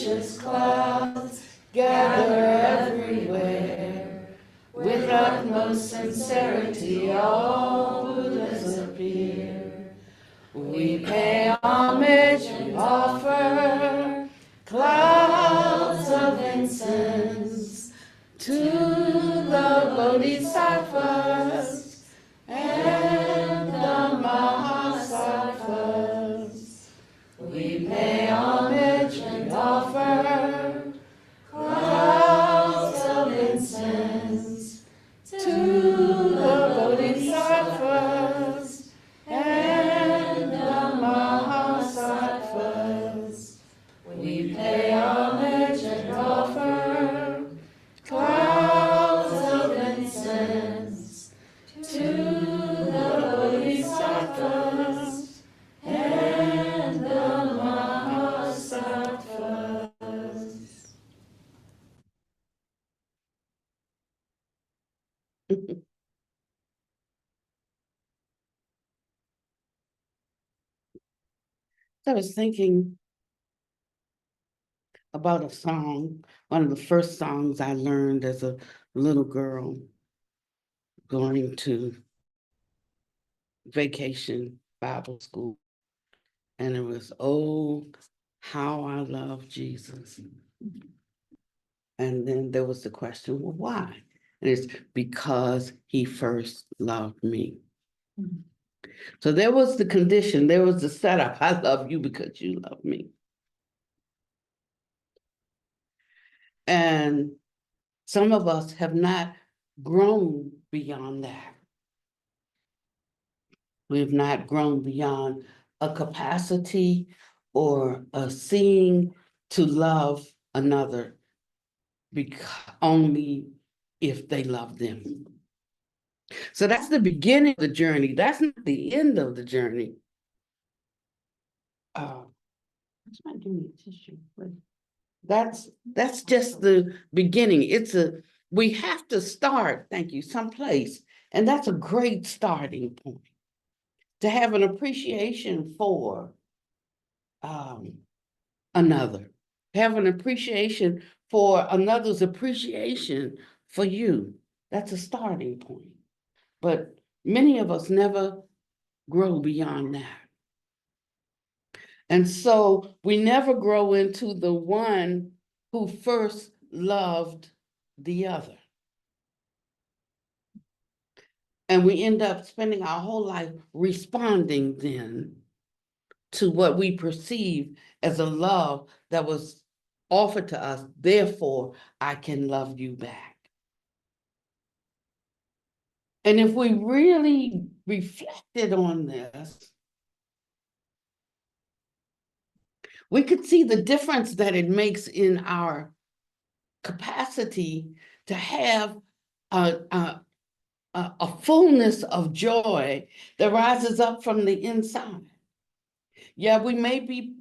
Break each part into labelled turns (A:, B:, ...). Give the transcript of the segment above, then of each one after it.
A: gracious clouds gather everywhere. With utmost sincerity, all Buddhas appear. We pay homage, we offer clouds of incense to the Bodhisattvas and the Mahasattvas. We pay homage, we offer clouds of incense to the Bodhisattvas and the Mahasattvas. We pay homage and offer clouds of incense to the Bodhisattvas and the Mahasattvas. I was thinking about a song, one of the first songs I learned as a little girl going to vacation Bible school. And it was, "Oh, how I love Jesus." And then there was the question, well, why? And it's because he first loved me. So there was the condition, there was the setup. I love you because you love me. And some of us have not grown beyond that. We have not grown beyond a capacity or a seeing to love another only if they love them. So that's the beginning of the journey. That's not the end of the journey. That's not giving me a tissue. That's just the beginning. We have to start, thank you, someplace. And that's a great starting point. To have an appreciation for another. Have an appreciation for another's appreciation for you. That's a starting point. But many of us never grow beyond that. And so we never grow into the one who first loved the other. And we end up spending our whole life responding then to what we perceive as a love that was offered to us. Therefore, I can love you back. And if we really reflected on this, we could see the difference that it makes in our capacity to have a fullness of joy that rises up from the inside. Yeah, we may be,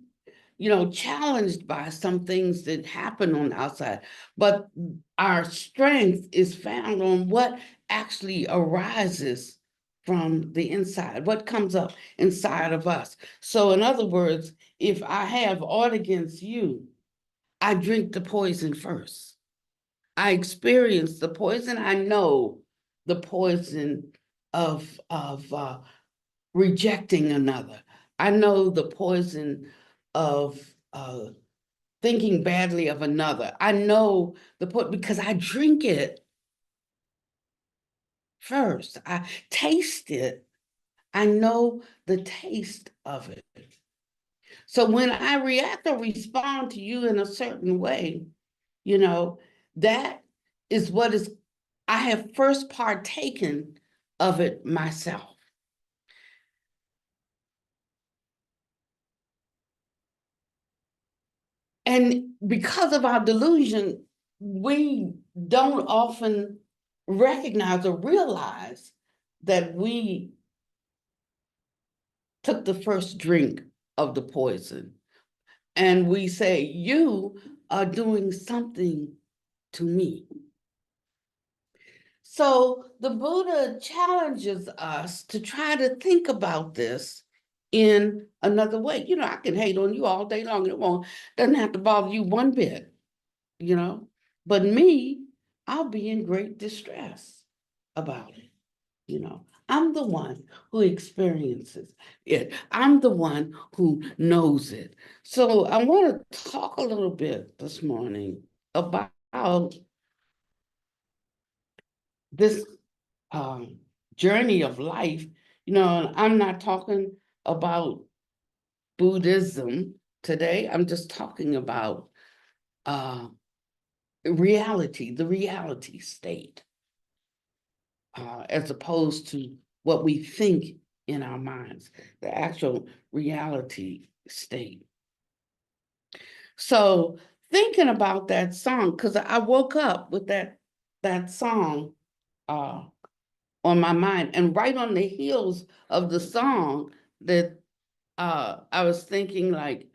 A: challenged by some things that happen on the outside, but our strength is found on what actually arises from the inside, what comes up inside of us. So in other words, if I have aught against you, I drink the poison first. I experience the poison. I know the poison of rejecting another. I know the poison of thinking badly of another. I know the poison because I drink it first. I taste it. I know the taste of it. So when I react or respond to you in a certain way, that is I have first partaken of it myself. And because of our delusion, we don't often recognize or realize that we took the first drink of the poison. And we say, you are doing something to me. So the Buddha challenges us to try to think about this in another way. I can hate on you all day long. Doesn't have to bother you one bit, But me, I'll be in great distress about it. I'm the one who experiences it. I'm the one who knows it. So I want to talk a little bit this morning about this journey of life. I'm not talking about Buddhism today. I'm just talking about reality, the reality state, as opposed to what we think in our minds, the actual reality state. So thinking about that song, because I woke up with that song on my mind, and right on the heels of the song that I was thinking, like,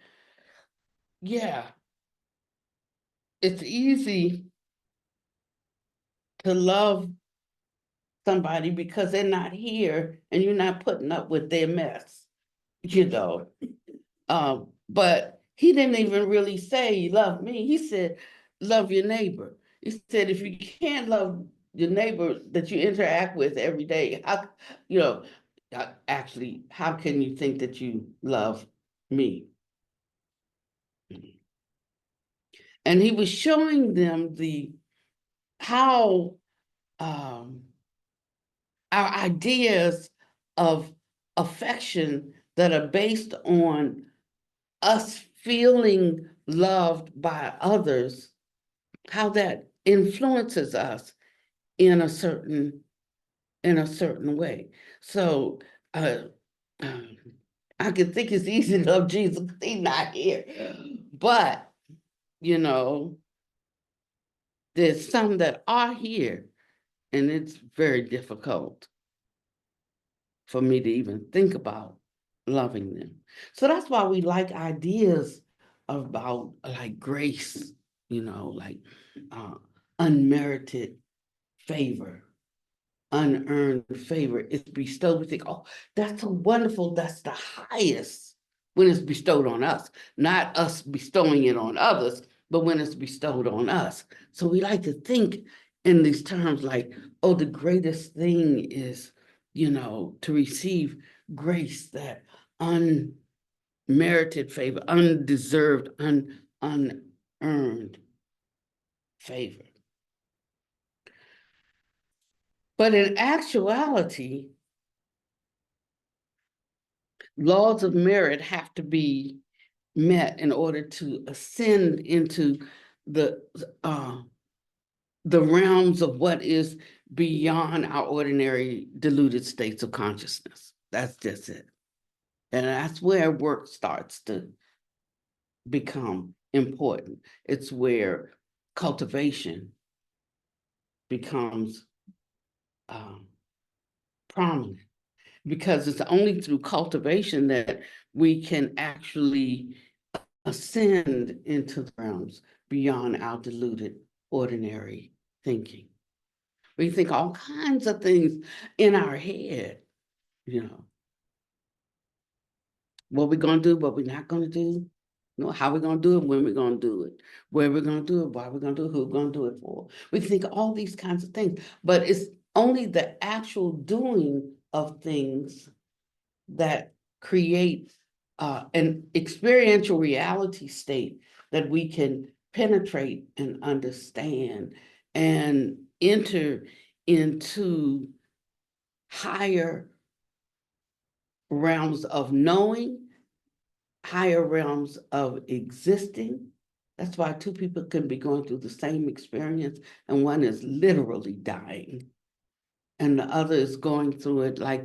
A: yeah, it's easy to love somebody because they're not here and you're not putting up with their mess, But he didn't even really say love me. He said, love your neighbor. He said, if you can't love your neighbor that you interact with every day, actually, how can you think that you love me? And he was showing them how our ideas of affection that are based on us feeling loved by others, how that influences us in a certain way. So I can think it's easy to love Jesus because he's not here. But, there's some that are here, and it's very difficult for me to even think about loving them. So that's why we like ideas about like grace, like unmerited favor, unearned favor. It's bestowed. We think, oh, that's so wonderful. That's the highest when it's bestowed on us, not us bestowing it on others, but when it's bestowed on us. So we like to think in these terms like, oh, the greatest thing is, to receive grace, that unmerited favor, undeserved, unearned favor. But in actuality, laws of merit have to be met in order to ascend into the realms of what is beyond our ordinary deluded states of consciousness. That's just it. And that's where work starts to become important. It's where cultivation becomes prominent, because it's only through cultivation that we can actually ascend into the realms beyond our deluded ordinary thinking. We think all kinds of things in our head, what we're going to do, what we're not going to do, how we're going to do it, when we're going to do it, where we're going to do it, why we're going to do it, who we're going to do it for. We think all these kinds of things, but it's only the actual doing of things that create an experiential reality state that we can penetrate and understand and enter into higher realms of knowing, higher realms of existing. That's why two people can be going through the same experience, and one is literally dying, and the other is going through it like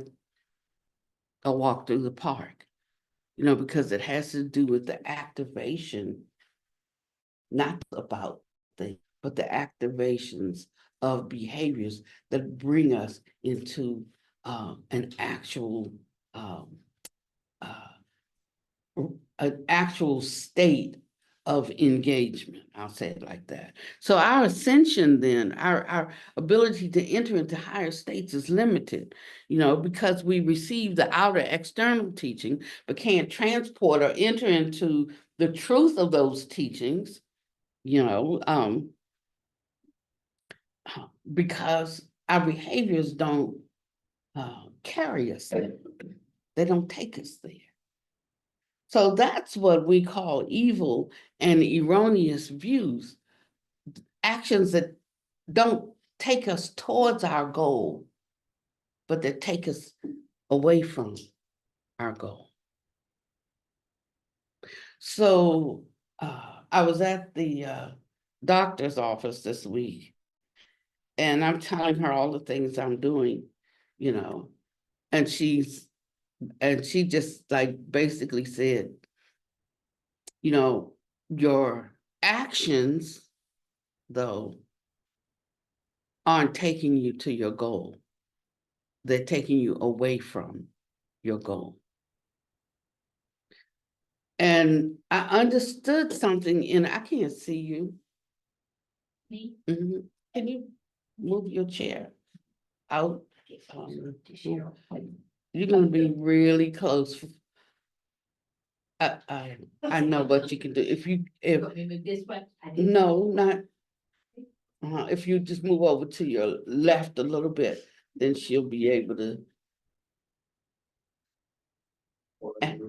A: a walk through the park, because it has to do with the activation, not about things, but the activations of behaviors that bring us into an actual state of engagement. I'll say it like that. So our ascension then, our ability to enter into higher states is limited, because we receive the outer external teaching, but can't transport or enter into the truth of those teachings, because our behaviors don't carry us there. They don't take us there. So that's what we call evil and erroneous views, actions that don't take us towards our goal, but that take us away from our goal. So I was at the doctor's office this week, and I'm telling her all the things I'm doing, and she just like basically said, your actions, though, aren't taking you to your goal. They're taking you away from your goal. And I understood something, and I can't see you. Me? Mm-hmm. Can you move your chair out? You're going to be really close. I know what you can do. If no, not, if you just move over to your left a little bit, then she'll be able to.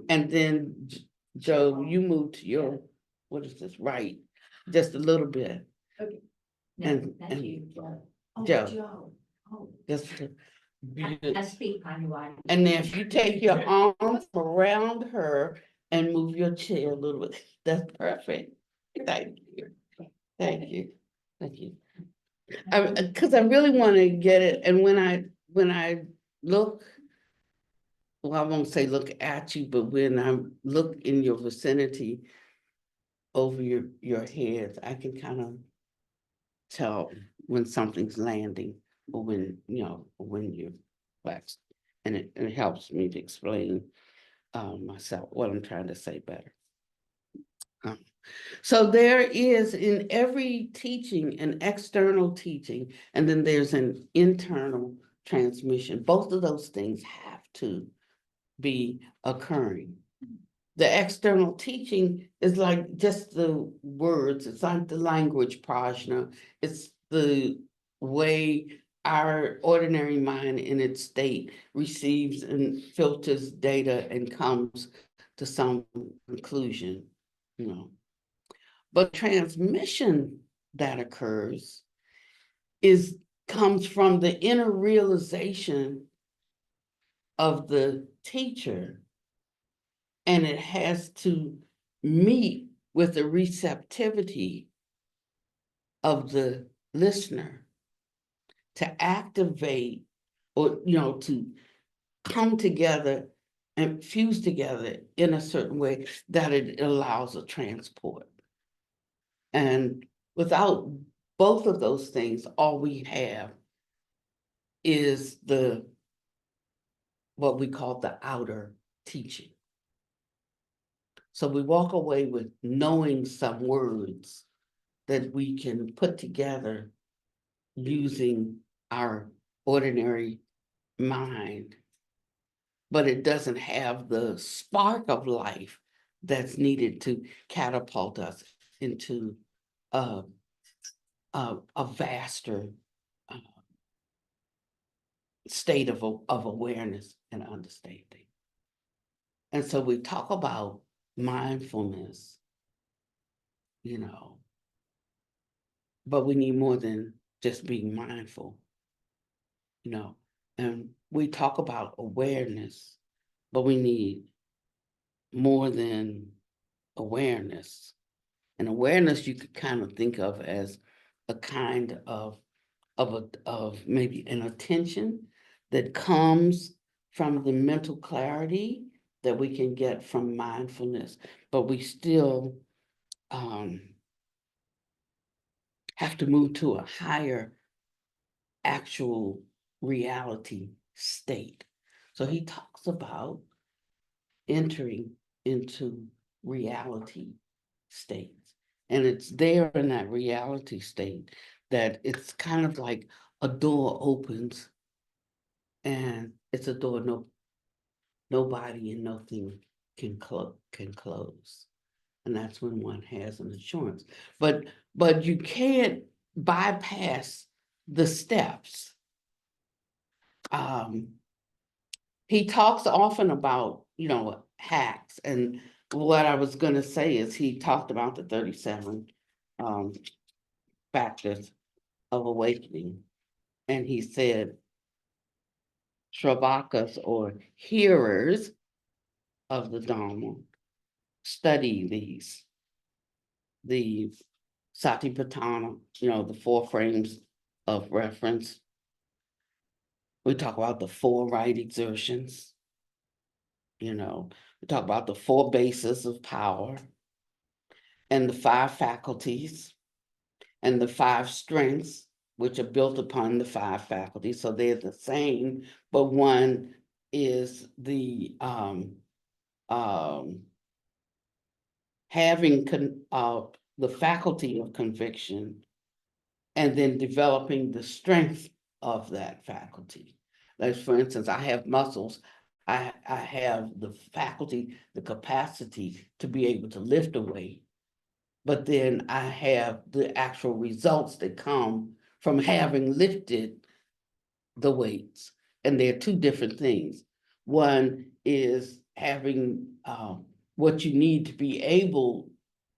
A: And then Joe, you move to your, what is this, right, just a little bit. Okay. And Joe. Oh. Just I speak Pannavati. And then if you take your arms around her and move your chair a little bit, that's perfect. Thank you. Thank you. Thank you. Because I really want to get it. And when I look, well, I won't say look at you, but when I look in your vicinity over your head, I can kind of tell when something's landing or when you're flexed. And it helps me to explain myself, what I'm trying to say better. So there is in every teaching an external teaching, and then there's an internal transmission. Both of those things have to be occurring. The external teaching is like just the words. It's like the language, Prajna. It's the way our ordinary mind in its state receives and filters data and comes to some conclusion, But transmission that occurs comes from the inner realization of the teacher, and it has to meet with the receptivity of the listener to activate or, to come together and fuse together in a certain way that it allows a transport. And without both of those things, all we have is what we call the outer teaching. So we walk away with knowing some words that we can put together using our ordinary mind, but it doesn't have the spark of life that's needed to catapult us into a vaster state of awareness and understanding. And so we talk about mindfulness, but we need more than just being mindful, and we talk about awareness, but we need more than awareness. And awareness you could kind of think of as a kind of maybe an attention that comes from the mental clarity that we can get from mindfulness, but we still have to move to a higher actual reality state. So he talks about entering into reality states. And it's there in that reality state that it's kind of like a door opens and it's a door nobody and nothing can close. And that's when one has an assurance. But you can't bypass the steps. He talks often about, hacks. And what I was going to say is he talked about the 37 factors of awakening. And he said, Shravakas, or hearers of the Dharma, study the Satipatthana, the four frames of reference. We talk about the four right exertions. We talk about the four bases of power and the five faculties and the five strengths, which are built upon the five faculties. So they're the same, but one is the having the faculty of conviction and then developing the strength of that faculty. Like, for instance, I have muscles. I have the faculty, the capacity to be able to lift a weight, but then I have the actual results that come from having lifted the weights. And they're two different things. One is having what you need to be able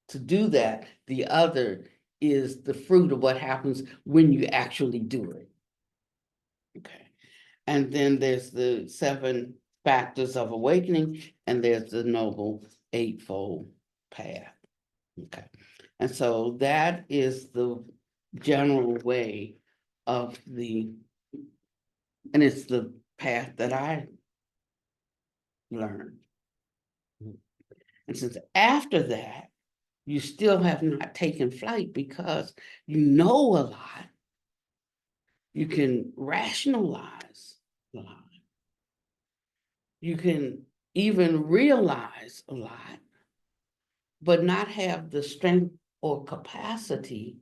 A: to do that. The other is the fruit of what happens when you actually do it. Okay. And then there's the 7 factors of awakening, and there's the Noble Eightfold Path. Okay. And so that is the general way of and it's the path that I learned. And since after that, you still have not taken flight because you know a lot, you can rationalize a lot, you can even realize a lot, but not have the strength or capacity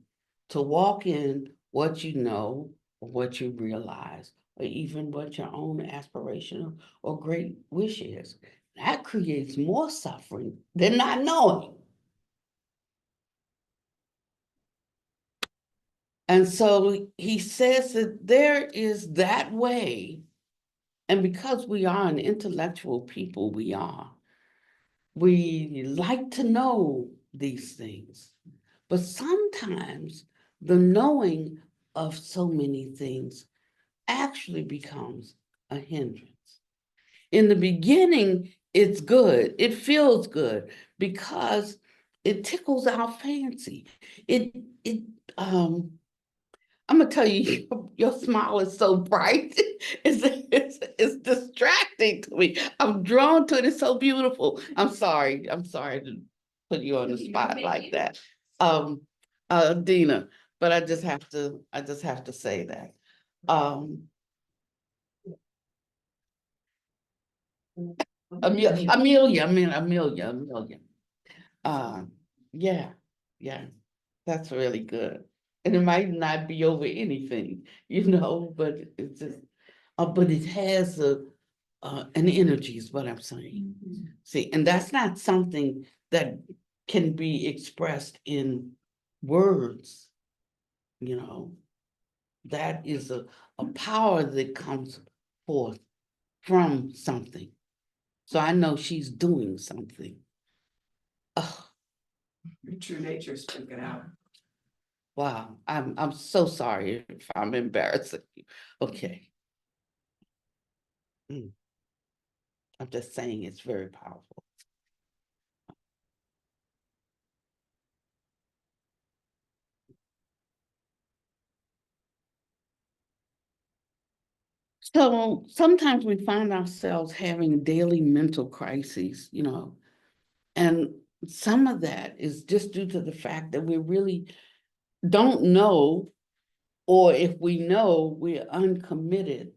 A: to walk in what you know or what you realize, or even what your own aspiration or great wish is. That creates more suffering than not knowing. And so he says that there is that way, and because we are an intellectual people, we like to know these things. But sometimes the knowing of so many things actually becomes a hindrance. In the beginning, it's good. It feels good because it tickles our fancy. I'm gonna tell you, your smile is so bright. It's distracting to me. I'm drawn to it. It's so beautiful. I'm sorry to put you on the spot like that, Dina. But I just have to say that. Amelia. Uh, yeah, yeah, that's really good. And it might not be over anything, but it's just, but it has an energy is what I'm saying. See, and that's not something that can be expressed in words, you know. That is a power that comes forth from something. So I know she's doing something. Oh,
B: Your true nature is speaking out.
A: wow. I'm so sorry if I'm embarrassing you. Okay. I'm just saying it's very powerful. So sometimes we find ourselves having daily mental crises, and some of that is just due to the fact that we really don't know, or if we know, we're uncommitted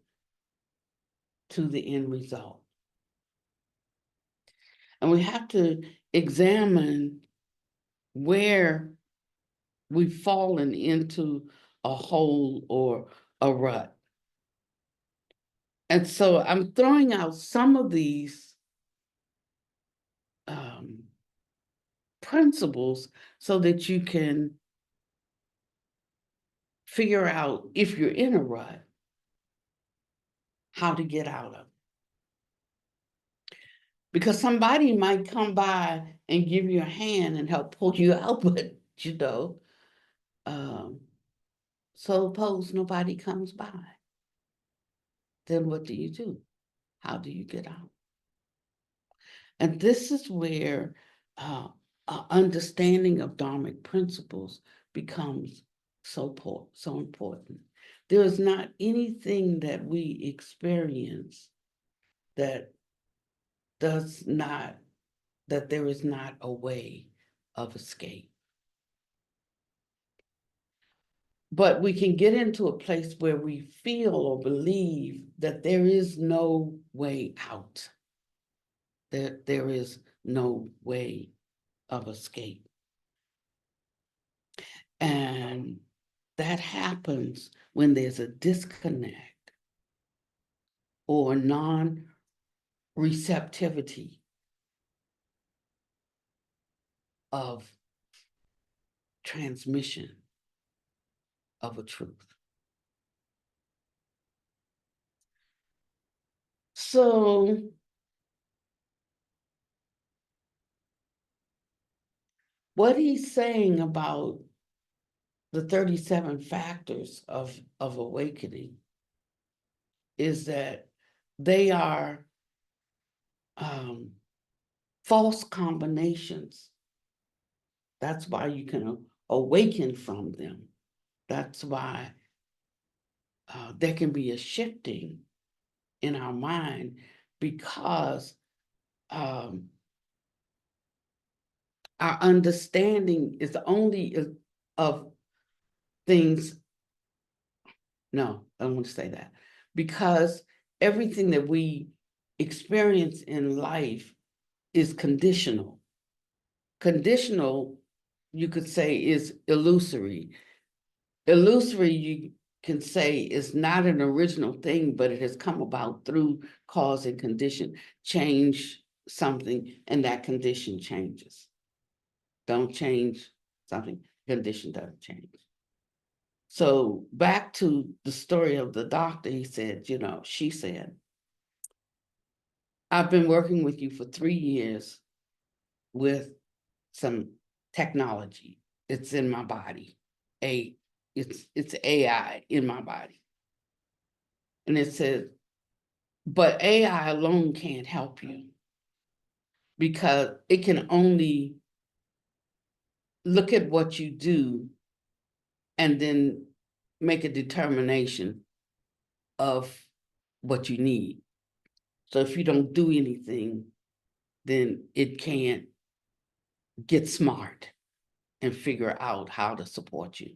A: to the end result. And we have to examine where we've fallen into a hole or a rut. And so I'm throwing out some of these principles so that you can figure out, if you're in a rut, how to get out of it. Because somebody might come by and give you a hand and help pull you out, but suppose nobody comes by. Then what do you do? How do you get out? And this is where understanding of Dharmic principles becomes so important. There is not anything that we experience that there is not a way of escape. But we can get into a place where we feel or believe that there is no way out, that there is no way of escape. And that happens when there's a disconnect or non-receptivity of transmission of a truth. So what he's saying about the 37 factors of awakening is that they are false combinations. That's why you can awaken from them. That's why there can be a shifting in our mind, because our understanding is only of things. No, I don't want to say that, because everything that we experience in life is conditional. Conditional, you could say, is illusory. Illusory, you can say, is not an original thing, but it has come about through cause and condition. Change something, and that condition changes. Don't change something, condition doesn't change. So back to the story of the doctor, he said, she said, I've been working with you for 3 years with some technology. It's in my body. It's AI in my body. And it says, but AI alone can't help you, because it can only look at what you do and then make a determination of what you need. So if you don't do anything, then it can't get smart and figure out how to support you.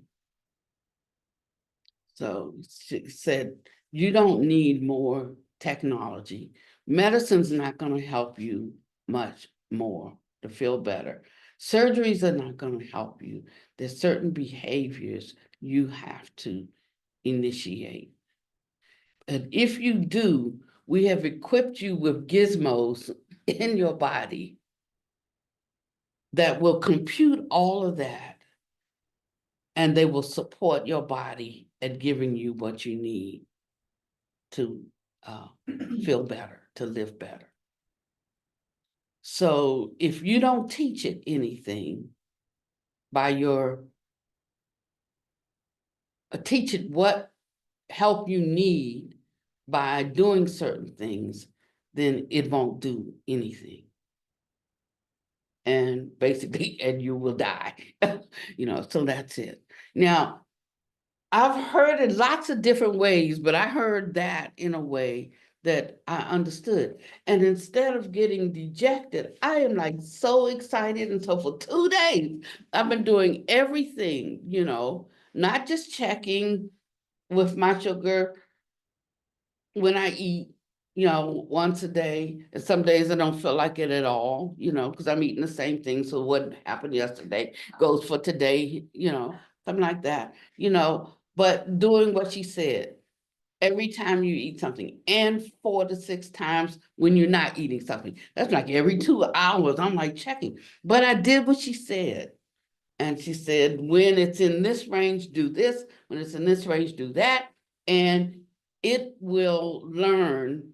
A: So she said, you don't need more technology. Medicine's not going to help you much more to feel better. Surgeries are not going to help you. There's certain behaviors you have to initiate. And if you do, we have equipped you with gizmos in your body that will compute all of that, and they will support your body at giving you what you need to feel better, to live better. So if you don't teach it anything teach it what help you need by doing certain things, then it won't do anything. And basically, and you will die, so that's it. Now, I've heard it lots of different ways, but I heard that in a way that I understood. And instead of getting dejected, I am like so excited. And so for 2 days, I've been doing everything, not just checking with my sugar when I eat, once a day. And some days I don't feel like it at all, because I'm eating the same thing. So what happened yesterday goes for today, something like that, but doing what she said. Every time you eat something, and 4 to 6 times when you're not eating something. That's like every 2 hours, I'm like checking. But I did what she said. And she said, when it's in this range, do this. When it's in this range, do that. And it will learn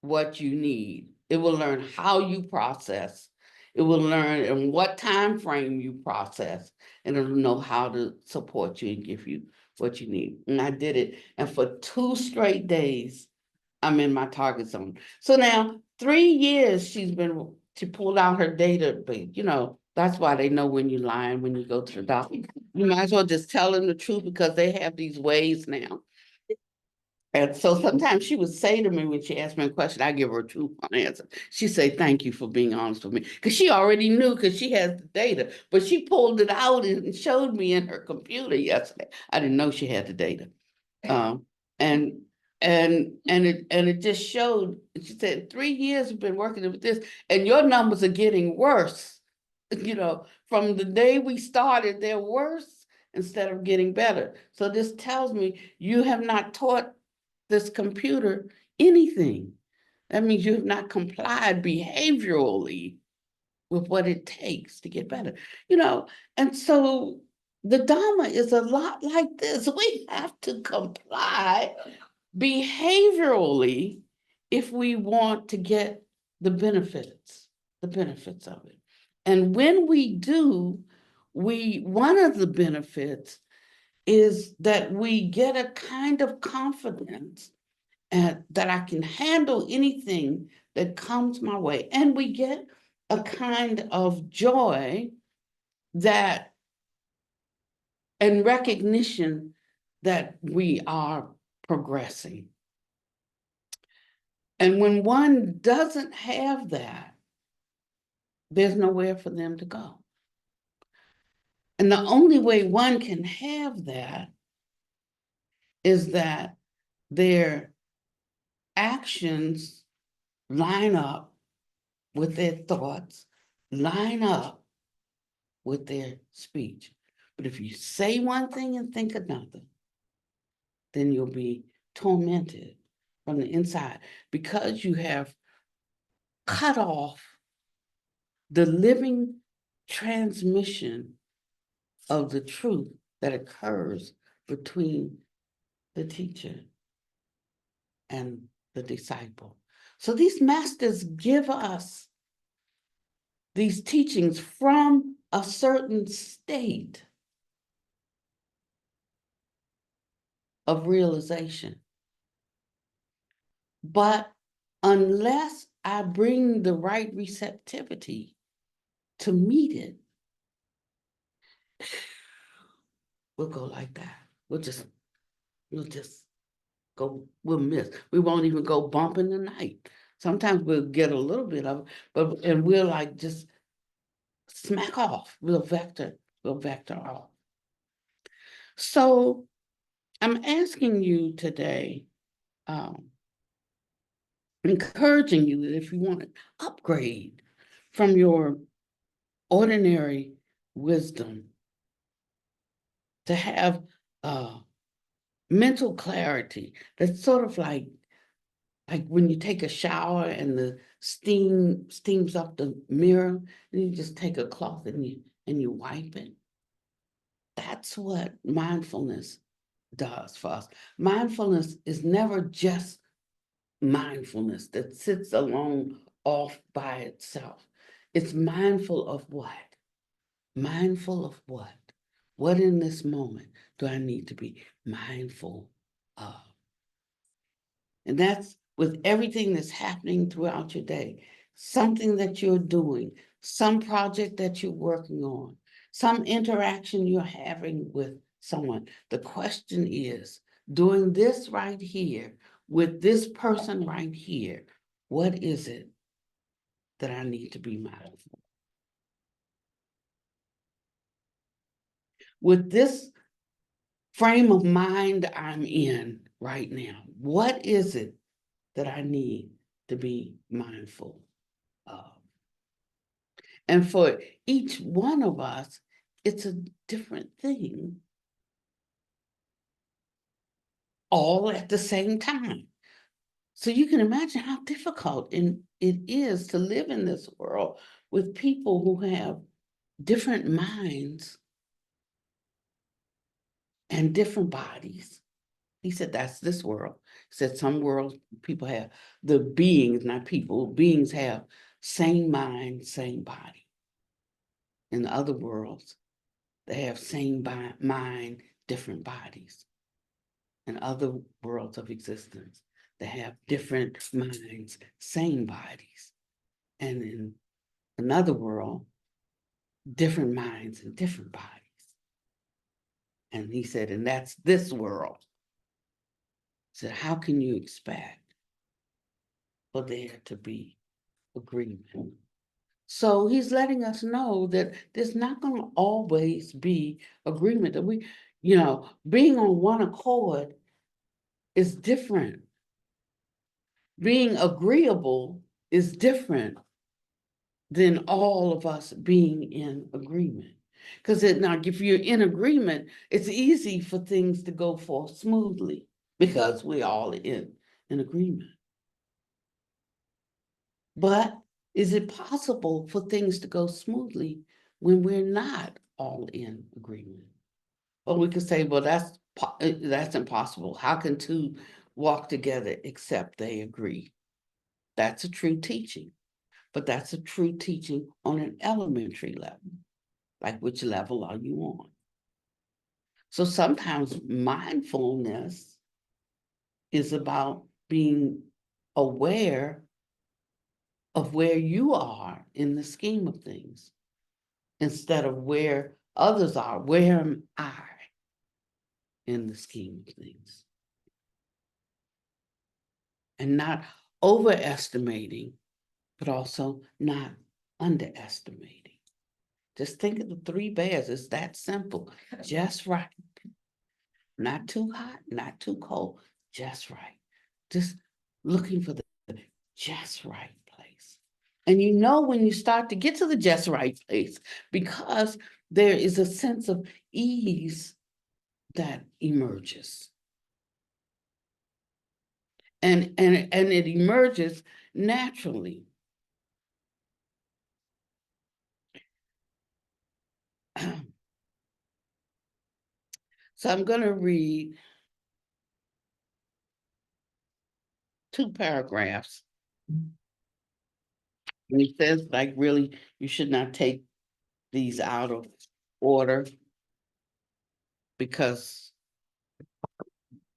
A: what you need. It will learn how you process. It will learn in what time frame you process, and it'll know how to support you and give you what you need. And I did it. And for 2 straight days, I'm in my target zone. So now 3 years she pulled out her data, but that's why they know when you're lying when you go to the doctor. You might as well just tell them the truth, because they have these ways now. And so sometimes she would say to me when she asked me a question, I give her a truthful answer. She'd say, thank you for being honest with me. Because she already knew, because she has the data. But she pulled it out and showed me in her computer yesterday. I didn't know she had the data. Um, and it just showed, she said, 3 years have been working with this, and your numbers are getting worse. From the day we started, they're worse instead of getting better. So this tells me you have not taught this computer anything. That means you have not complied behaviorally with what it takes to get better. And so the Dharma is a lot like this. We have to comply behaviorally if we want to get the benefits of it. And when we do, one of the benefits is that we get a kind of confidence and that I can handle anything that comes my way. And we get a kind of joy that and recognition that we are progressing. And when one doesn't have that, there's nowhere for them to go. And the only way one can have that is that their actions line up with their thoughts, line up with their speech. But if you say one thing and think another, then you'll be tormented from the inside, because you have cut off the living transmission of the truth that occurs between the teacher and the disciple. So these masters give us these teachings from a certain state of realization. But unless I bring the right receptivity to meet it, we'll go like that. We'll just go, we'll miss. We won't even go bump in the night. Sometimes we'll get a little bit of it, and we'll like just smack off. We'll vector off. So I'm asking you today, encouraging you that if you want to upgrade from your ordinary wisdom to have mental clarity, that's sort of like when you take a shower and the steam steams up the mirror, and you just take a cloth and you wipe it. That's what mindfulness does for us. Mindfulness is never just mindfulness that sits alone off by itself. It's mindful of what? Mindful of what? What in this moment do I need to be mindful of? And that's with everything that's happening throughout your day, something that you're doing, some project that you're working on, some interaction you're having with someone. The question is, doing this right here with this person right here, what is it that I need to be mindful? With this frame of mind I'm in right now, what is it that I need to be mindful of. And for each one of us, it's a different thing, all at the same time. So you can imagine how difficult it is to live in this world with people who have different minds and different bodies. He said, that's this world. He said, some worlds, people have, the beings, not people, beings have same mind, same body. In the other worlds, they have same mind, different bodies. In other worlds of existence, they have different minds, same bodies. And in another world, different minds and different bodies. And he said, and that's this world. He said, how can you expect for there to be agreement? So he's letting us know that there's not going to always be agreement. That we, being on one accord is different. Being agreeable is different than all of us being in agreement. Because now, if you're in agreement, it's easy for things to go forth smoothly because we're all in agreement. But is it possible for things to go smoothly when we're not all in agreement? Or we could say, well, that's impossible. How can two walk together except they agree? That's a true teaching, but that's a true teaching on an elementary level. Like, which level are you on? So sometimes mindfulness is about being aware of where you are in the scheme of things, instead of where others are. Where am I in the scheme of things? And not overestimating, but also not underestimating. Just think of the three bears. It's that simple, just right. Not too hot, not too cold, just right. Just looking for the just right place. And when you start to get to the just right place, because there is a sense of ease that emerges. And it emerges naturally. So I'm going to read 2 paragraphs. And he says, like, really, you should not take these out of order, because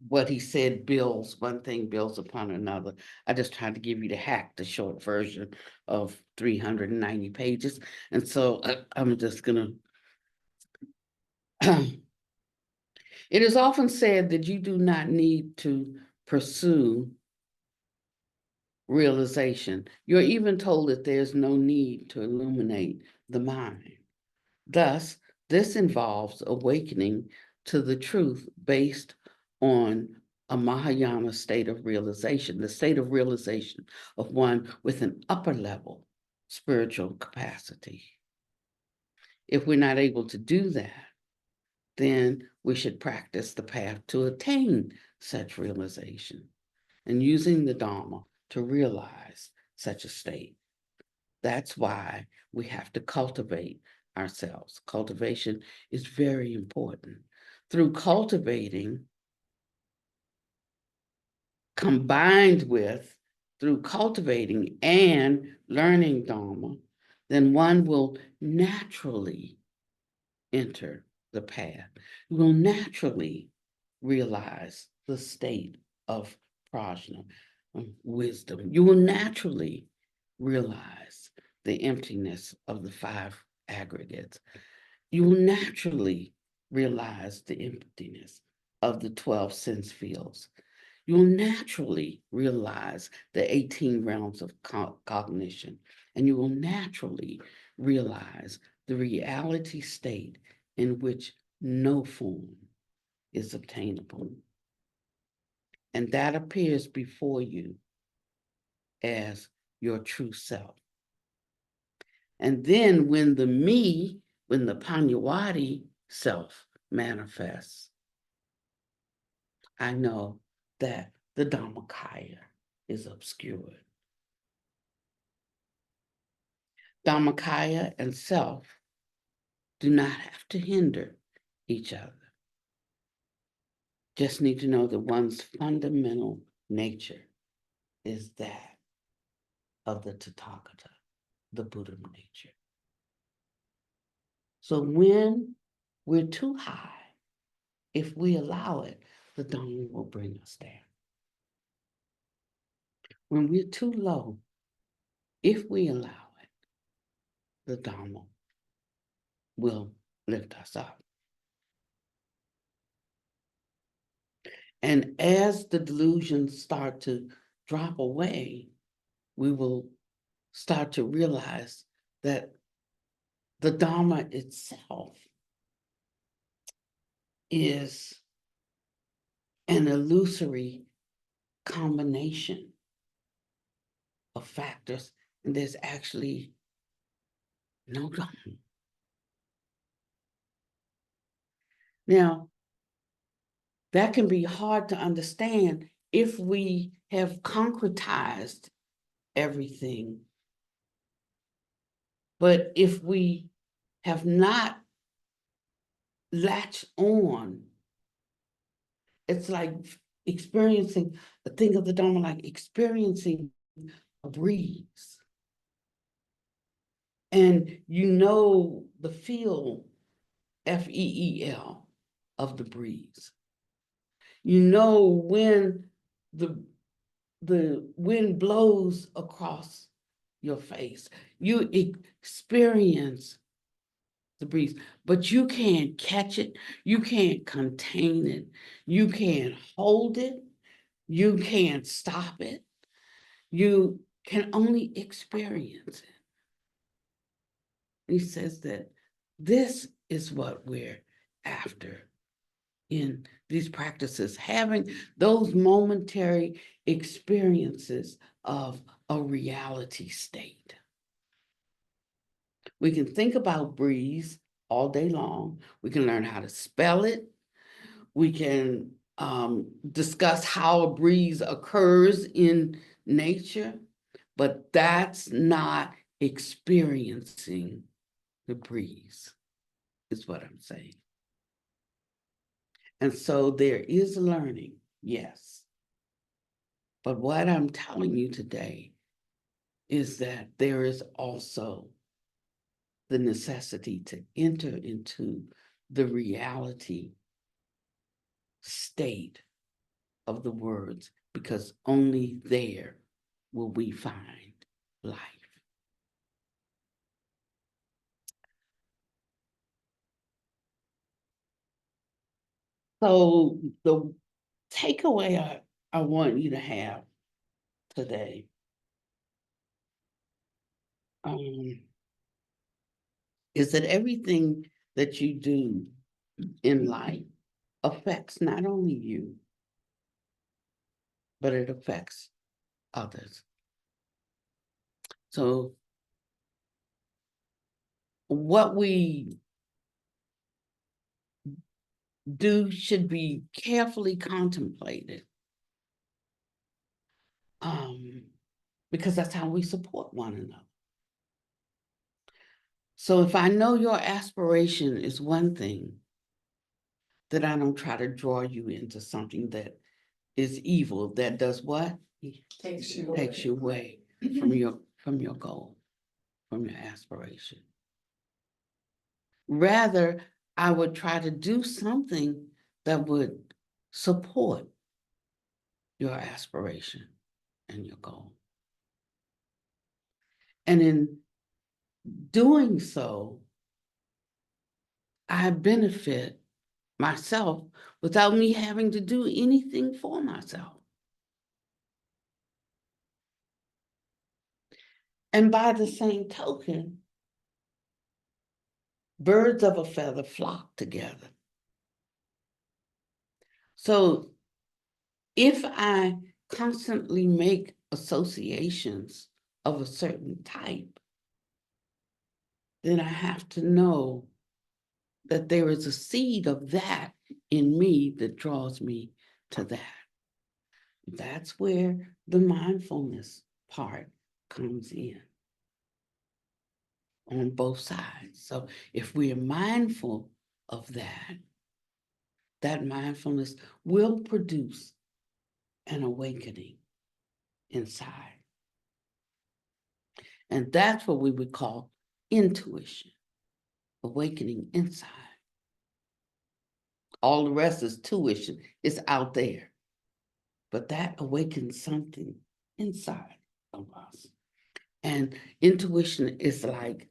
A: what he said builds, one thing builds upon another. I just tried to give you the short version of 390 pages. And so I'm just gonna, it is often said that you do not need to pursue realization. You're even told that there's no need to illuminate the mind. Thus, this involves awakening to the truth based on a Mahayana state of realization, the state of realization of one with an upper level spiritual capacity. If we're not able to do that, then we should practice the path to attain such realization and using the Dharma to realize such a state. That's why we have to cultivate ourselves. Cultivation is very important. Through cultivating, through cultivating and learning Dharma, then one will naturally enter the path. You will naturally realize the state of prajna, wisdom. You will naturally realize the emptiness of the 5 aggregates. You will naturally realize the emptiness of the 12 sense fields. You will naturally realize the 18 realms of cognition, and you will naturally realize the reality state in which no form is obtainable. And that appears before you as your true self. And then when the Pannavati self manifests, I know that the Dhammakaya is obscured. Dhammakaya and self do not have to hinder each other. Just need to know that one's fundamental nature is that of the Tathagata, the Buddha nature. So when we're too high, if we allow it, the Dhamma will bring us down. When we're too low, if we allow it, the Dhamma will lift us up. And as the delusions start to drop away, we will start to realize that the Dhamma itself is an illusory combination of factors, and there's actually no Dhamma. Now, that can be hard to understand if we have concretized everything. But if we have not latched on, it's like experiencing, think of the Dhamma like experiencing a breeze. And you know the feel, F-E-E-L, of the breeze. You know when the wind blows across your face. You experience the breeze, but you can't catch it. You can't contain it. You can't hold it. You can't stop it. You can only experience it. He says that this is what we're after in these practices, having those momentary experiences of a reality state. We can think about breeze all day long. We can learn how to spell it. We can discuss how a breeze occurs in nature, but that's not experiencing the breeze, is what I'm saying. And so there is learning, yes. But what I'm telling you today is that there is also the necessity to enter into the reality state of the words, because only there will we find life. So the takeaway I want you to have today is that everything that you do in life affects not only you, but it affects others. So what we do should be carefully contemplated, because that's how we support one another. So if I know your aspiration is one thing, then I don't try to draw you into something that is evil, that does what?
B: Takes you
A: away from your goal, from your aspiration. Rather, I would try to do something that would support your aspiration and your goal. And in doing so, I benefit myself without me having to do anything for myself. And by the same token, birds of a feather flock together. So if I constantly make associations of a certain type, then I have to know that there is a seed of that in me that draws me to that. That's where the mindfulness part comes in on both sides. So if we are mindful of that, that mindfulness will produce an awakening inside. And that's what we would call intuition, awakening inside. All the rest is tuition, it's out there. But that awakens something inside of us. And intuition is like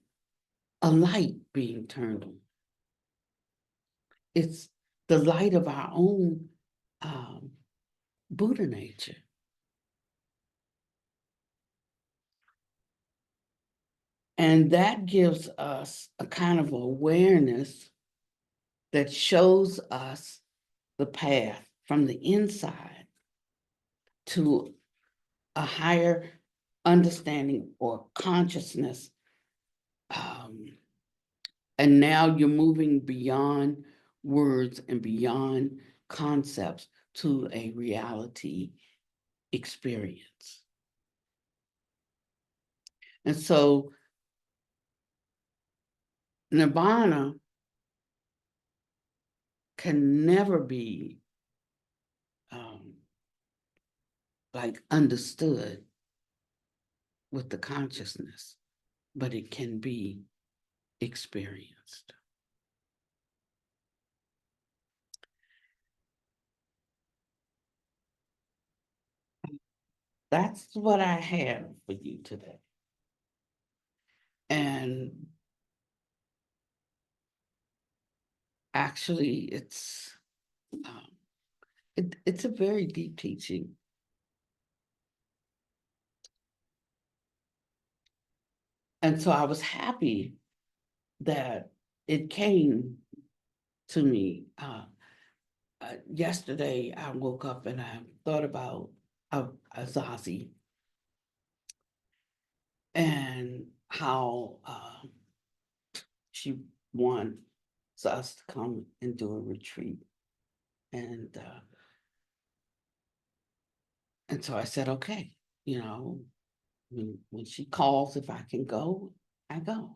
A: a light being turned on. It's the light of our own Buddha nature. And that gives us a kind of awareness that shows us the path from the inside to a higher understanding or consciousness. And now you're moving beyond words and beyond concepts to a reality experience. And so Nibbana can never be like understood with the consciousness, but it can be experienced. That's what I have for you today. And actually, it's a very deep teaching. And so I was happy that it came to me. Yesterday, I woke up and I thought about Azazi and how she wants us to come and do a retreat. And so I said, okay, when she calls, if I can go, I go.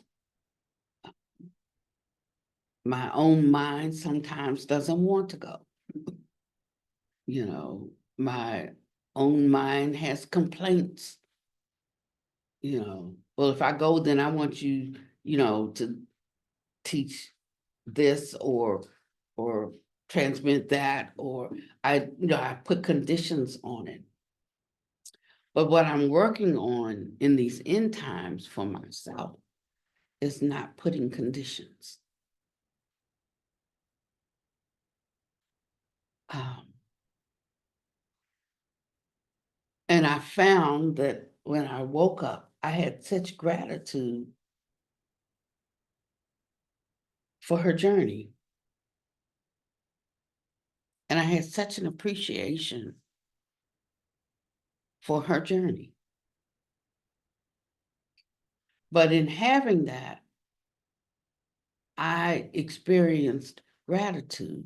A: My own mind sometimes doesn't want to go. My own mind has complaints. Well, if I go, then I want you, to teach this or transmit that, or I put conditions on it. But what I'm working on in these end times for myself is not putting conditions. And I found that when I woke up, I had such gratitude for her journey. And I had such an appreciation for her journey. But in having that, I experienced gratitude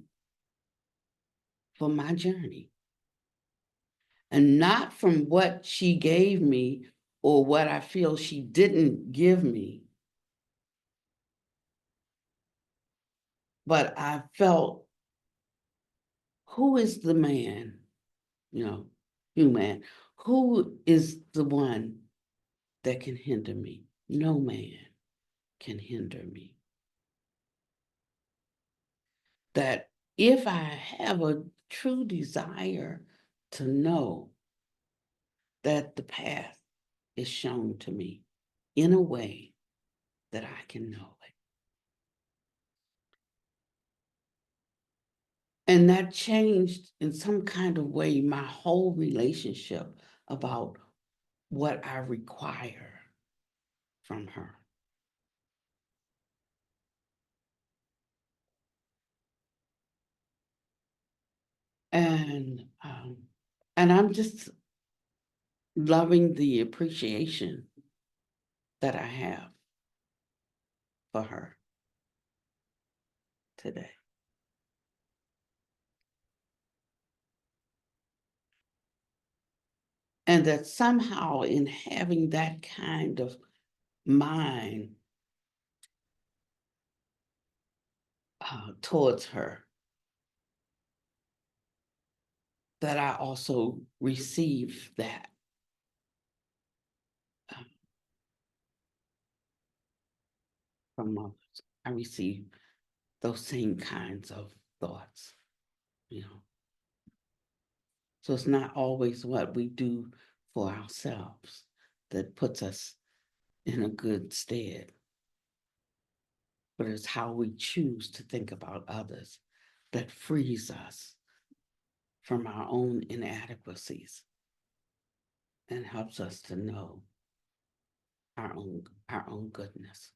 A: for my journey. And not from what she gave me or what I feel she didn't give me, but I felt, who is the man, human, who is the one that can hinder me? No man can hinder me. That if I have a true desire to know, that the path is shown to me in a way that I can know it. And that changed in some kind of way my whole relationship about what I require from her. And I'm just loving the appreciation that I have for her today. And that somehow in having that kind of mind towards her, that I also receive that from others. I receive those same kinds of thoughts, you know. So it's not always what we do for ourselves that puts us in a good stead, but it's how we choose to think about others that frees us from our own inadequacies and helps us to know our own goodness.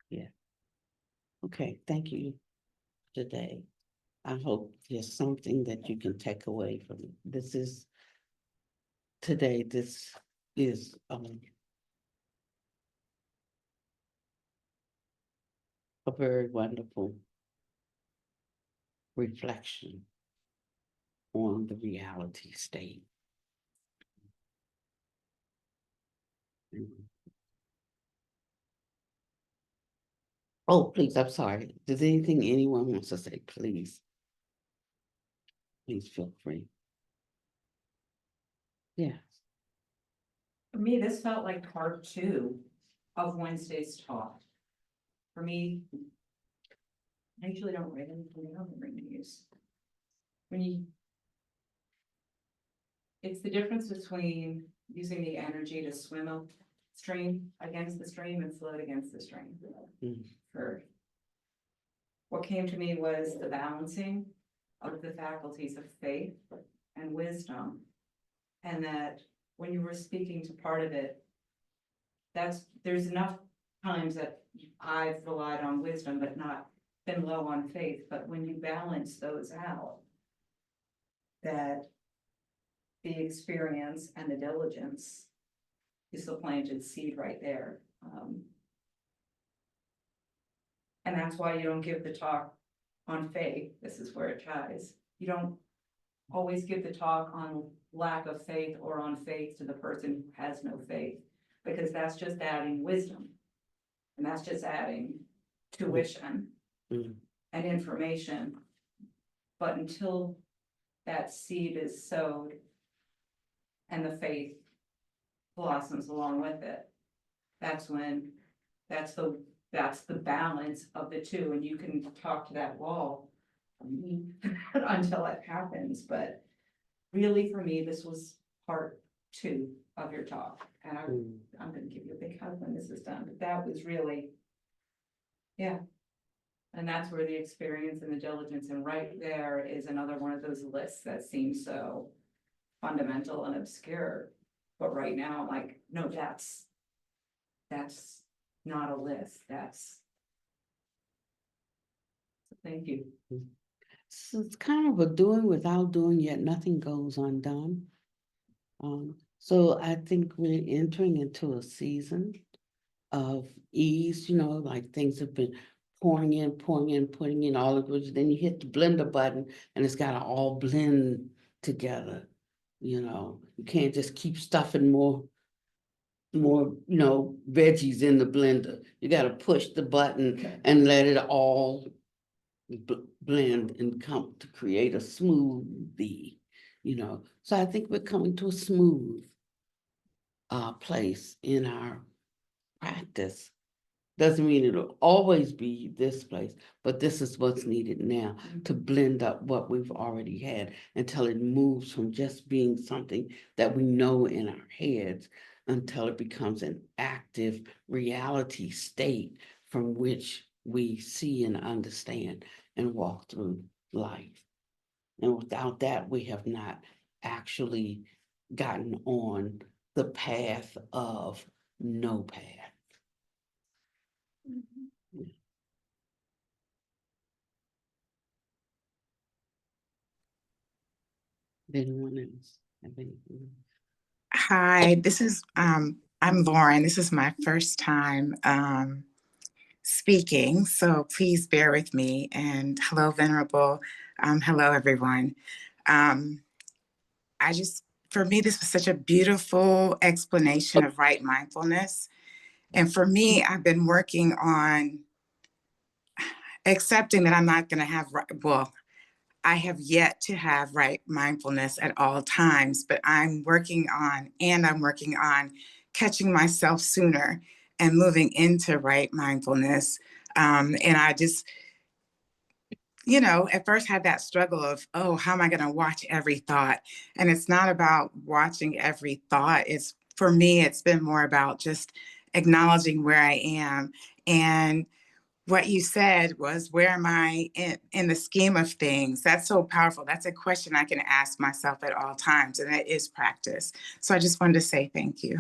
A: Yeah. Okay, thank you today. I hope there's something that you can take away from it. This is a very wonderful reflection on the reality state. Oh, please, I'm sorry. Does anyone wants to say, please feel free. Yes.
C: For me, this felt like part 2 of Wednesday's talk. For me, I usually don't write anything down in reviews. It's the difference between using the energy to swim upstream against the stream and float against the stream. For what came to me was the balancing of the faculties of faith and wisdom, and that when you were speaking to part of it, there's enough times that I've relied on wisdom but not been low on faith, but when you balance those out, that the experience and the diligence is the planted seed right there. And that's why you don't give the talk on faith. This is where it ties. You don't always give the talk on lack of faith or on faith to the person who has no faith, because that's just adding wisdom. And that's just adding tuition and information. But until that seed is sowed and the faith blossoms along with it, that's the balance of the two. And you can talk to that wall until it happens. But really, for me, this was part 2 of your talk. And I'm going to give you a big hug when this is done. But that was really, yeah. And that's where the experience and the diligence, and right there is another one of those lists that seems so fundamental and obscure. But right now, I'm like, no, that's not a list. Thank you.
A: So it's kind of a doing without doing, yet nothing goes undone. So I think we're entering into a season of ease, like things have been pouring in, putting in all of it. Then you hit the blender button and it's got to all blend together. You can't just keep stuffing more, veggies in the blender. You got to push the button and let it all blend and come to create a smoothie, So I think we're coming to a smooth place in our practice. Doesn't mean it'll always be this place, but this is what's needed now to blend up what we've already had until it moves from just being something that we know in our heads until it becomes an active reality state from which we see and understand and walk through life. And without that, we have not actually gotten on the path of no path. Anyone else have anything?
D: Hi, I'm Lauren. This is my first time speaking, so please bear with me. And hello, Venerable. Hello, everyone. Um, for me, this was such a beautiful explanation of right mindfulness. And for me, I've been working on accepting that I'm not going to have, well, I have yet to have right mindfulness at all times, but I'm working on catching myself sooner and moving into right mindfulness. And I just, at first had that struggle of, oh, how am I going to watch every thought? And it's not about watching every thought. For me, it's been more about just acknowledging where I am. And what you said was, where am I in the scheme of things? That's so powerful. That's a question I can ask myself at all times, and it is practice. So I just wanted to say thank you.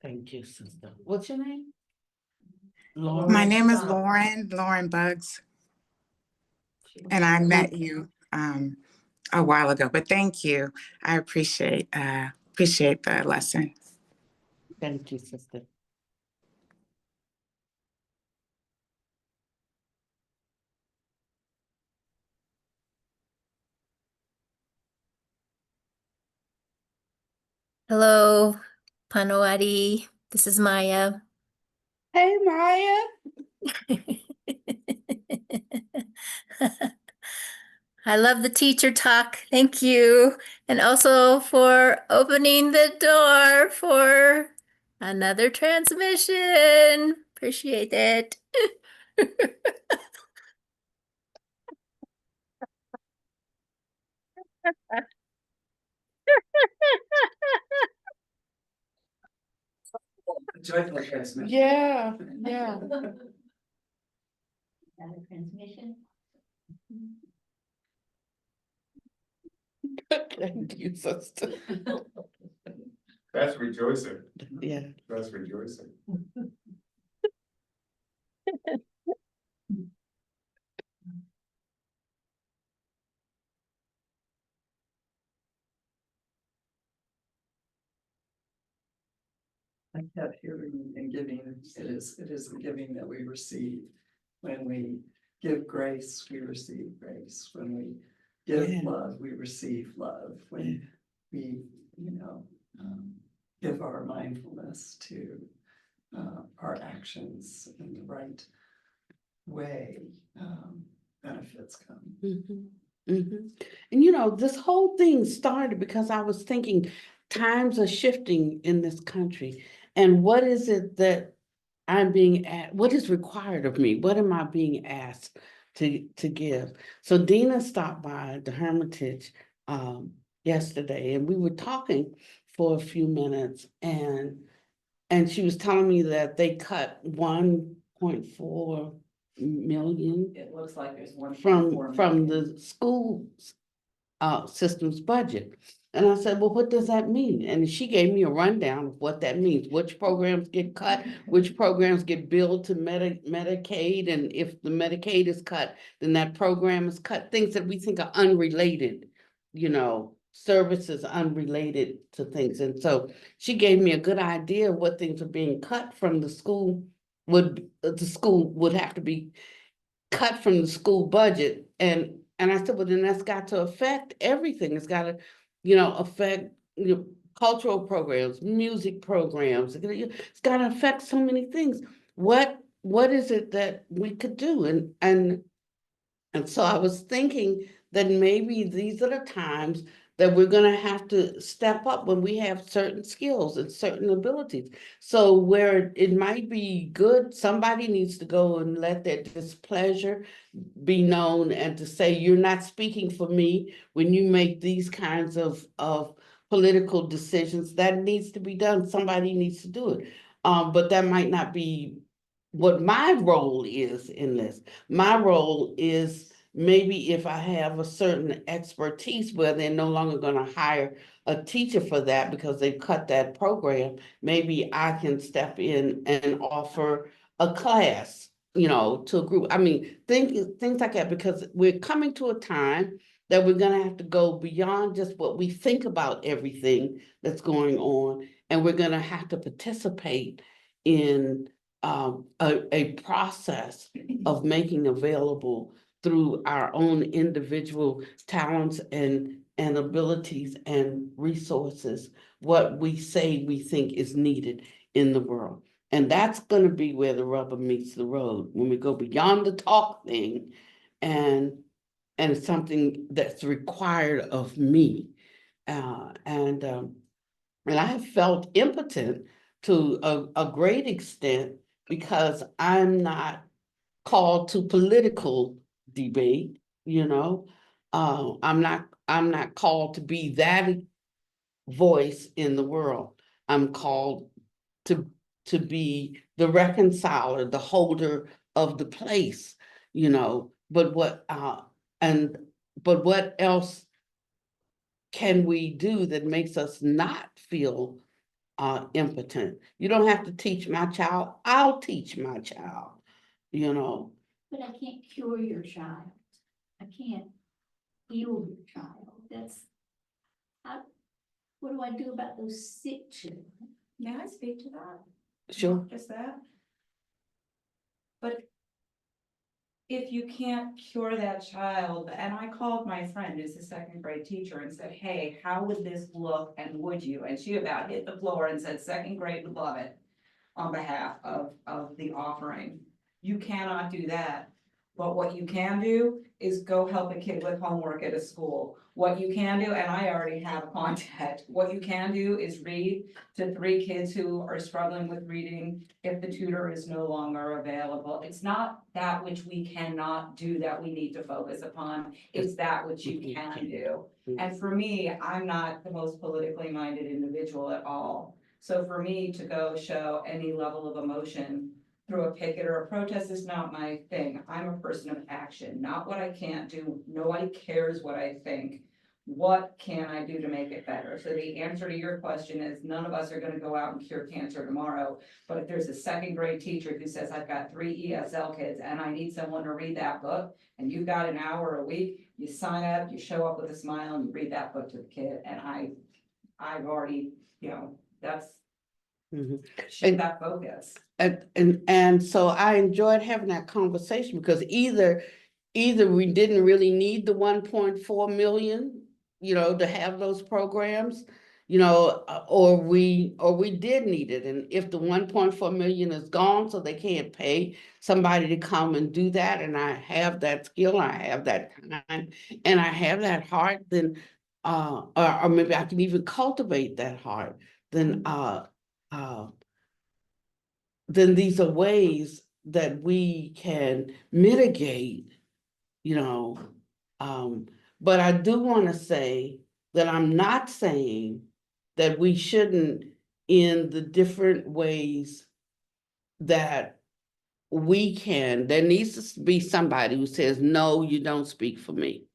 A: Thank you, sister. What's your name?
D: My name is Lauren Buggs, and I met you a while ago, but thank you. I appreciate the lesson.
A: Thank you, sister.
E: Hello, Pannavati. This is Maya.
A: Hey, Maya.
E: I love the teacher talk. Thank you. And also for opening the door for another transmission. Appreciate it.
B: Joyful transmission.
A: Yeah.
E: Another transmission.
A: Thank you, sister.
F: That's rejoicing.
A: Yeah.
F: That's rejoicing.
B: I kept hearing and giving, it is the giving that we receive. When we give grace, we receive grace. When we give
A: Yeah.
B: love, we receive love. When we, give our mindfulness to our actions in the right way, benefits come.
A: Mhm, mhm. And this whole thing started because I was thinking times are shifting in this country. And what is it that what is required of me? What am I being asked to give? So Dina stopped by the Hermitage yesterday, and we were talking for a few minutes, and she was telling me that they cut 1.4 million
C: It looks like there's one.
A: from the school system's budget. And I said, well, what does that mean? And she gave me a rundown of what that means, which programs get cut, which programs get billed to Medicaid, and if the Medicaid is cut, then that program is cut, things that we think are unrelated, services unrelated to things. And so she gave me a good idea of what things are being cut from the school, the school would have to be cut from the school budget. And I said, well, then that's got to affect everything. It's got to, affect, cultural programs, music programs. It's got to affect so many things. What is it that we could do? And so I was thinking that maybe these are the times that we're going to have to step up when we have certain skills and certain abilities. So where it might be good, somebody needs to go and let their displeasure be known and to say, you're not speaking for me when you make these kinds of political decisions. That needs to be done. Somebody needs to do it. But that might not be what my role is in this. My role is maybe if I have a certain expertise where they're no longer going to hire a teacher for that because they've cut that program, maybe I can step in and offer a class, to a group. I mean, things like that, because we're coming to a time that we're gonna have to go beyond just what we think about everything that's going on, and we're gonna have to participate in a process of making available through our own individual talents and abilities and resources what we say we think is needed in the world. And that's going to be where the rubber meets the road, when we go beyond the talk thing and it's something that's required of me. And I have felt impotent to a great extent because I'm not called to political debate, you know. I'm not called to be that voice in the world. I'm called to be the reconciler, the holder of the place, you know. But what else can we do that makes us not feel impotent? You don't have to teach my child. I'll teach my child, you know.
G: But I can't cure your child. I can't heal your child. What do I do about those sick children?
C: May I speak to that?
A: Sure.
C: Not just that. But if you can't cure that child, and I called my friend who's a second grade teacher and said, hey, how would this look and would you? And she about hit the floor and said, second grade would love it on behalf of the offering. You cannot do that. But what you can do is go help a kid with homework at a school. What you can do, and I already have contact, what you can do is read to 3 kids who are struggling with reading if the tutor is no longer available. It's not that which we cannot do that we need to focus upon. It's that which you can do. And for me, I'm not the most politically minded individual at all. So for me to go show any level of emotion through a picket or a protest is not my thing. I'm a person of action, not what I can't do. Nobody cares what I think. What can I do to make it better? So the answer to your question is none of us are going to go out and cure cancer tomorrow. But if there's a second grade teacher who says, I've got 3 ESL kids and I need someone to read that book, and you've got an hour a week, you sign up, you show up with a smile and you read that book to the kid. And I've already, that's shift that focus.
A: And so I enjoyed having that conversation because either we didn't really need the 1.4 million, to have those programs, or we did need it. And if the 1.4 million is gone, so they can't pay somebody to come and do that, and I have that skill, I have that time, and I have that heart, then or maybe I can even cultivate that heart, then these are ways that we can mitigate, but I do want to say that I'm not saying that we shouldn't, in the different ways that we can, there needs to be somebody who says, no, you don't speak for me.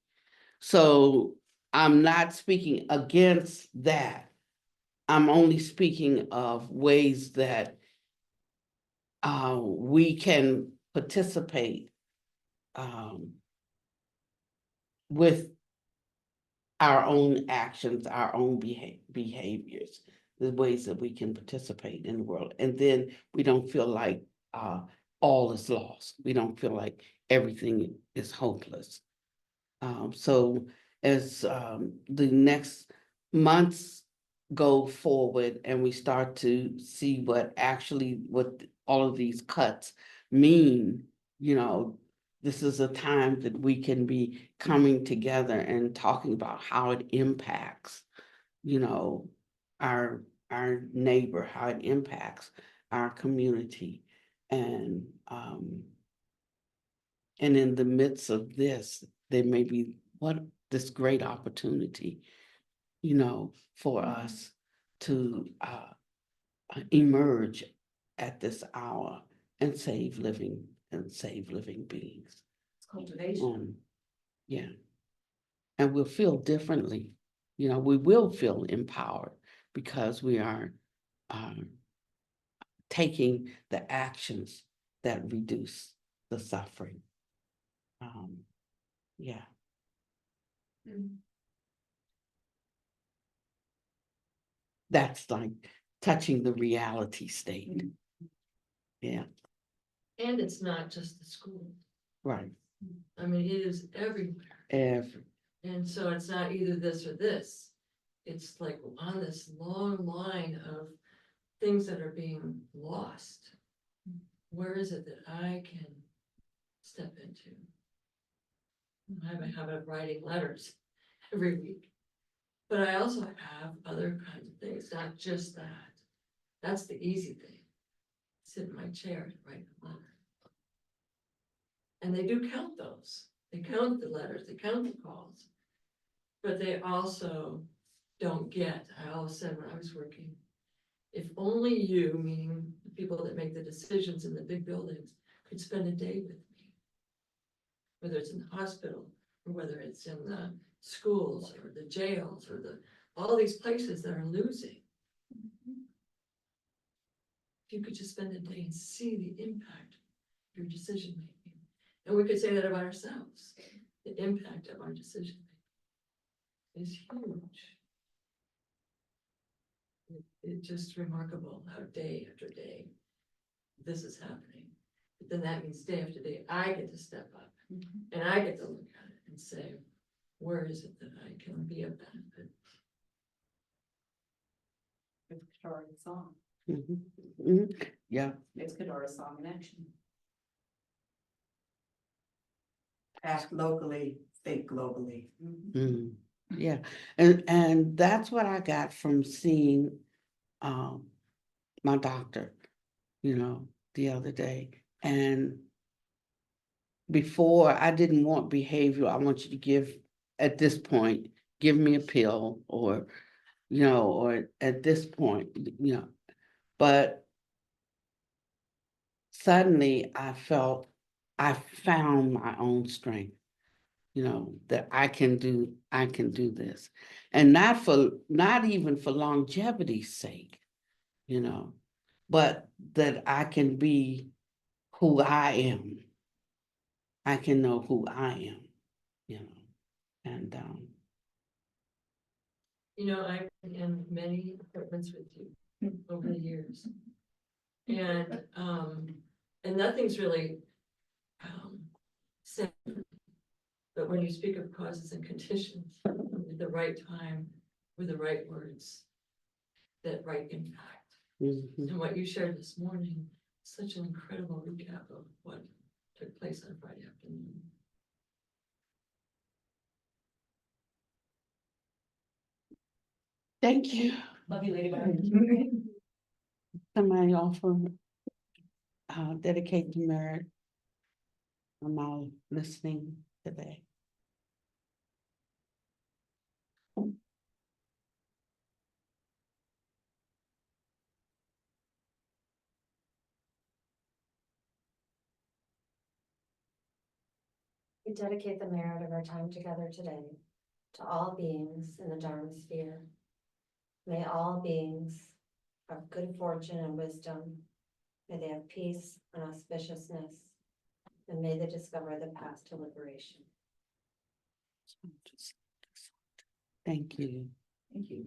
A: So I'm not speaking against that. I'm only speaking of ways that we can participate with our own actions, our own behaviors, the ways that we can participate in the world. And then we don't feel like all is lost. We don't feel like everything is hopeless. So as the next months go forward and we start to see what all of these cuts mean, this is a time that we can be coming together and talking about how it impacts, our neighbor, how it impacts our community. And in the midst of this, there may be this great opportunity, for us to emerge at this hour and save living beings.
C: It's cultivation.
A: Yeah. And we'll feel differently. We will feel empowered because we are taking the actions that reduce the suffering. Yeah. That's like touching the reality state. Yeah,
H: And it's not just the school.
A: right.
H: I mean, it is everywhere.
A: Every,
H: And so it's not either this or this. It's like on this long line of things that are being lost. Where is it that I can step into? I have a habit of writing letters every week. But I also have other kinds of things, not just that. That's the easy thing. Sit in my chair and write a letter. And they do count those. They count the letters, they count the calls. But they also don't get, I always said when I was working, if only you, meaning the people that make the decisions in the big buildings, could spend a day with me. Whether it's in the hospital, or whether it's in the schools, or the jails, or all these places that are losing. If you could just spend a day and see the impact of your decision making. And we could say that about ourselves. The impact of our decision making is huge. It's just remarkable how day after day this is happening. But then that means day after day, I get to step up and I get to look at it and say, where is it that I can be of benefit?
C: It's Kadari's song.
A: mhm, mhm, yeah,
C: It's Kadari's song in action.
B: Act locally, think globally.
A: mm, yeah. And that's what I got from seeing my doctor, the other day. And before, I didn't want behavioral. I want you to give, at this point, give me a pill or at this point, but suddenly I found my own strength, that I can do this. And not even for longevity's sake, but that I can be who I am. I can know who I am, and
H: I've been in many appointments with you over the years. And nothing's really said. But when you speak of causes and conditions, at the right time, with the right words, that right impact.
A: mhm.
H: And what you shared this morning, such an incredible recap of what took place on Friday afternoon.
A: Thank you.
C: Love you, Ladybug.
A: Somebody offer dedicate the merit of my listening today.
I: We dedicate the merit of our time together today to all beings in the Dharma sphere. May all beings have good fortune and wisdom. May they have peace and auspiciousness. And may they discover the path to liberation.
A: Thank you.
C: Thank you.